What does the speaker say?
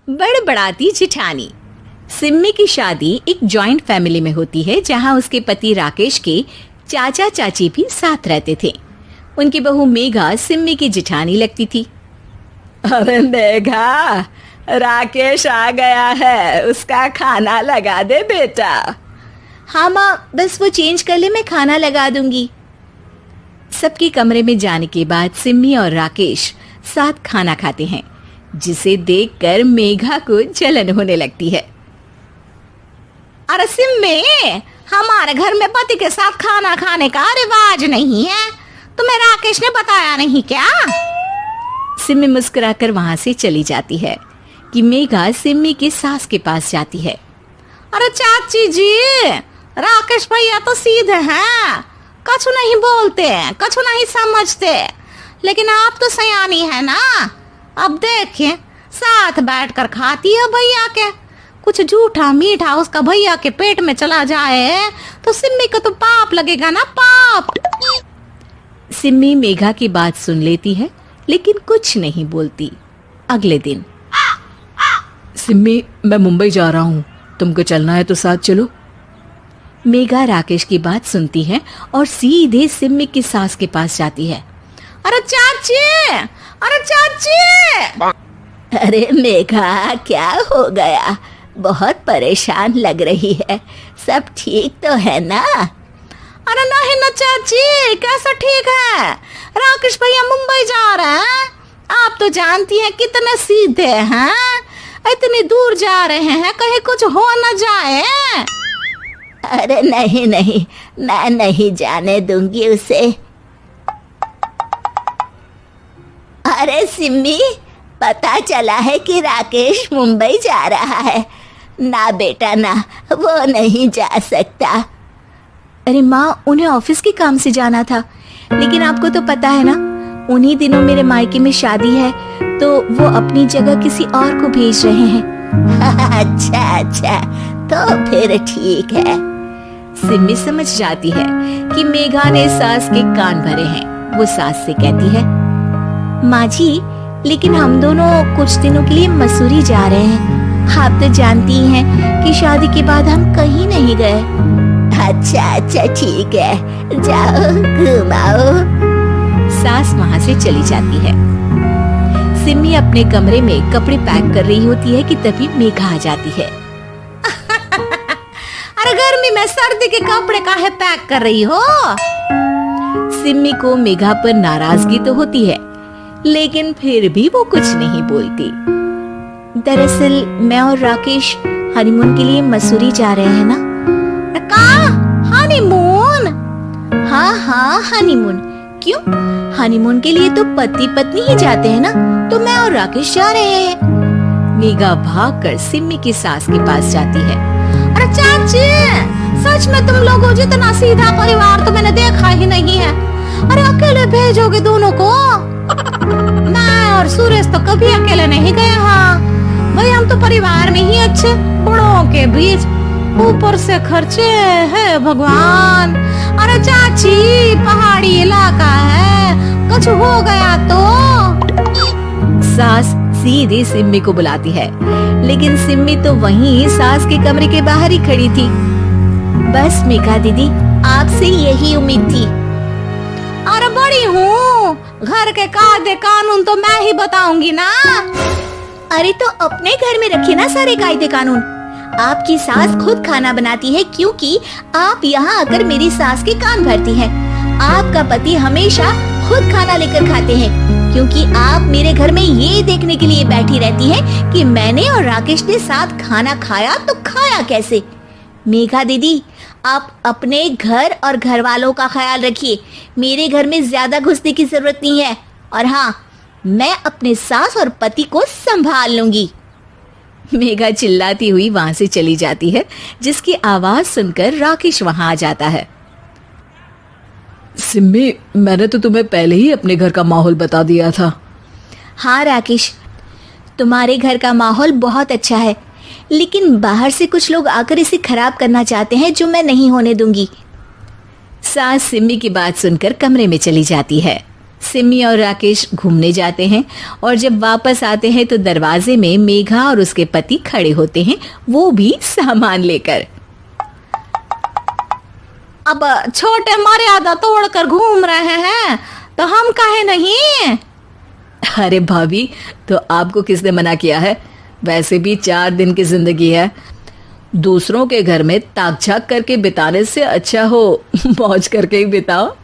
बड़बड़ाती जिठानी। सिम्मी की शादी एक जॉइंट फैमिली में होती है जहां उसके पति राकेश के चाचा चाची भी साथ रहते थे। उनकी बहू मेघा सिम्मी की जिठानी लगती थी। अरे मेघा, राकेश आ गया है, उसका खाना लगा दे बेटा। हाँ माँ, बस वो चेंज कर ले, मैं खाना लगा दूंगी। सबके कमरे में जाने के बाद सिम्मी और राकेश साथ खाना खाते हैं, जिसे देखकर मेघा को जलन होने लगती है। अरे सिम्मी, हमारे घर में पति के साथ खाना खाने का रिवाज नहीं है, तुम्हें राकेश ने बताया नहीं क्या? सिम्मी मुस्कुराकर वहां से चली जाती है कि मेघा सिम्मी की सास के पास जाती है। अरे चाची जी, राकेश भैया तो सीधे हैं, कछु नहीं बोलते, कछु नहीं समझते, लेकिन आप तो सयानी है ना। अब देखिए, साथ बैठकर खाती है भैया के, कुछ झूठा मीठा उसका भैया के पेट में चला जाए तो सिम्मी को तो पाप लगेगा ना, पाप। सिम्मी मेघा की बात सुन लेती है लेकिन कुछ नहीं बोलती। अगले दिन, सिम्मी, मैं मुंबई जा रहा हूँ, तुमको चलना है तो साथ चलो। मेघा राकेश की बात सुनती है और सीधे सिम्मी की सास के पास जाती है। अरे चाची, अरे चाची। अरे मेघा, क्या हो गया? बहुत परेशान लग रही है, सब ठीक तो है ना? अरे नहीं ना चाची, कैसा ठीक है? राकेश भैया मुंबई जा रहे हैं, आप तो जानती हैं कितने सीधे हैं, इतनी दूर जा रहे हैं, कहीं कुछ हो न जाए। अरे नहीं नहीं, मैं नहीं जाने दूंगी उसे। अरे सिम्मी, पता चला है कि राकेश मुंबई जा रहा है। ना बेटा ना, वो नहीं जा सकता। अरे माँ, उन्हें ऑफिस के काम से जाना था, लेकिन आपको तो पता है ना, उन्हीं दिनों मेरे मायके में शादी है, तो वो अपनी जगह किसी और को भेज रहे हैं। अच्छा, तो फिर ठीक है। सिम्मी समझ जाती है कि मेघा ने सास के कान भरे हैं। वो सास से कहती है, माँ जी, लेकिन हम दोनों कुछ दिनों के लिए मसूरी जा रहे हैं। आप तो जानती हैं कि शादी के बाद हम कहीं नहीं गए। अच्छा ठीक है, जाओ घुमाओ। सास वहां से चली जाती है। सिम्मी अपने कमरे में कपड़े पैक कर रही होती है कि तभी मेघा आ जाती है। अरे गर्मी में सर्दी के कपड़े काहे पैक कर रही हो? सिम्मी को मेघा पर नाराजगी तो होती है, लेकिन फिर भी वो कुछ नहीं बोलती। दरअसल मैं और राकेश हनीमून के लिए मसूरी जा रहे हैं ना। का हनीमून? हाँ, हनीमून। क्यों? हनीमून के लिए तो पति पत्नी ही जाते हैं ना, तो मैं और राकेश जा रहे हैं। मेघा भागकर सिम्मी की सास के पास जाती है। अरे चाची, सच में तुम लोगों जितना सीधा परिवार तो मैंने देखा ही नहीं है। अरे अकेले भेजोगे दोनों को? मैं और सुरेश तो कभी अकेले नहीं गए। हाँ भाई, हम तो परिवार में ही अच्छे, बड़ों के बीच, ऊपर से खर्चे है भगवान। अरे चाची, पहाड़ी इलाका है, कुछ हो गया तो? सास सीधे सिम्मी को बुलाती है, लेकिन सिम्मी तो वहीं सास के कमरे के बाहर ही खड़ी थी। बस मेघा दीदी, आपसे यही उम्मीद थी। अरे बड़ी हूँ, घर के कायदे कानून तो मैं ही बताऊंगी ना। अरे तो अपने घर में रखिए ना सारे कायदे कानून। आपकी सास खुद खाना बनाती है, क्योंकि आप यहाँ आकर मेरी सास के कान भरती हैं। आपका पति हमेशा खुद खाना लेकर खाते हैं, क्योंकि आप मेरे घर में ये देखने के लिए बैठी रहती हैं कि मैंने और राकेश ने साथ खाना खाया तो खाया कैसे। मेघा दीदी, आप अपने घर और घर वालों का ख्याल रखिए। मेरे घर में ज्यादा घुसने की जरूरत नहीं है, और हाँ, मैं अपने सास और पति को संभाल लूंगी। मेघा चिल्लाती हुई वहां से चली जाती है, जिसकी आवाज सुनकर राकेश वहां आ जाता है। सिम्मी, मैंने तो तुम्हें पहले ही अपने घर का माहौल बता दिया था। हाँ राकेश, तुम्हारे घर का माहौल बहुत अच्छा है, लेकिन बाहर से कुछ लोग आकर इसे खराब करना चाहते हैं, जो मैं नहीं होने दूंगी। सास सिम्मी की बात सुनकर कमरे में चली जाती है। सिमी और राकेश घूमने जाते हैं और जब वापस आते हैं तो दरवाजे में मेघा और उसके पति खड़े होते हैं, वो भी सामान लेकर। अब छोटे मर्यादा तोड़कर घूम रहे हैं तो हम काहे नहीं। अरे भाभी, तो आपको किसने मना किया है? वैसे भी 4 दिन की जिंदगी है, दूसरों के घर में ताक झाक करके बिताने से अच्छा हो मौज करके ही बिताओ।